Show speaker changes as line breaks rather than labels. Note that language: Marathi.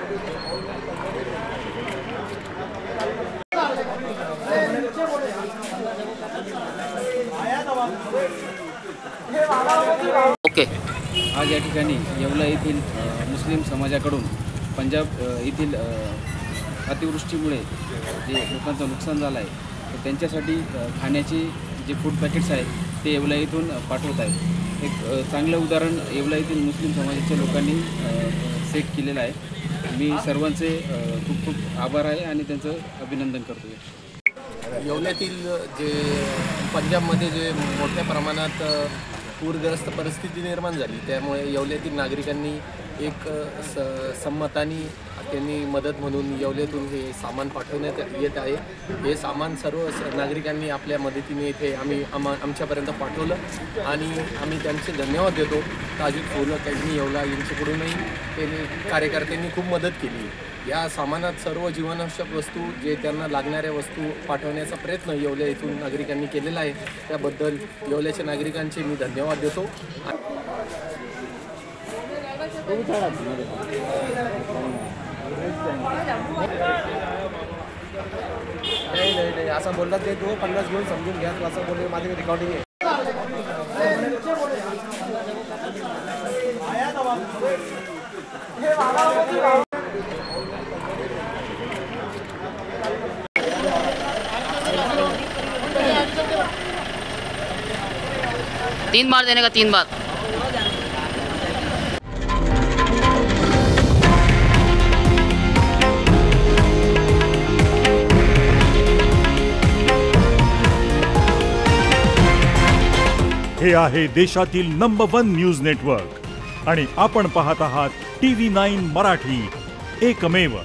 ओके, आज या ठिकाणी येवला येथील मुस्लिम समाजाकडून पंजाब येथील अतिवृष्टीमुळे जे लोकांचं नुकसान झालं आहे तर त्यांच्यासाठी खाण्याचे जे फूड पॅकेट्स आहेत ते येवला येथून पाठवत आहेत। एक चांगलं उदाहरण येवला येथील मुस्लिम समाजाच्या लोकांनी सेट केलेलं आहे। मी सर्वांचे खूप खूप आभार आहे आणि त्यांचं अभिनंदन करतो।
येवल्यातील जे पंजाबमध्ये जे मोठ्या प्रमाणात पूरग्रस्त परिस्थिती निर्माण झाली त्यामुळे येवल्यातील नागरिकांनी एक संमतानी त्यांनी मदत म्हणून येवल्यातून हे सामान पाठवण्यात येत आहे। हे सामान सर्व नागरिकांनी आपल्या मदतीने इथे आमच्यापर्यंत पाठवलं आणि आम्ही त्यांचे धन्यवाद देतो। ताजी फुलं त्यांनी येवला यांच्याकडूनही त्यांनी कार्यकर्त्यांनी खूप मदत केली। या सामानात सर्व जीवनावश्यक वस्तू जे त्यांना लागणाऱ्या वस्तू पाठवण्याचा प्रयत्न येवल्या येथून नागरिकांनी केलेला आहे। त्याबद्दल येवल्याच्या नागरिकांचे मी धन्यवाद देतो। नाही असं बोलला ते 250 घेऊन समजून घ्या, असं बोलले माझे रेकॉर्डिंग आहे।
तीन बार देने का, 3 बार।
हे आहे देशातील नंबर 1 न्यूज नेटवर्क आणि आपण पाहत आहात TV9 मराठी, एकमेव।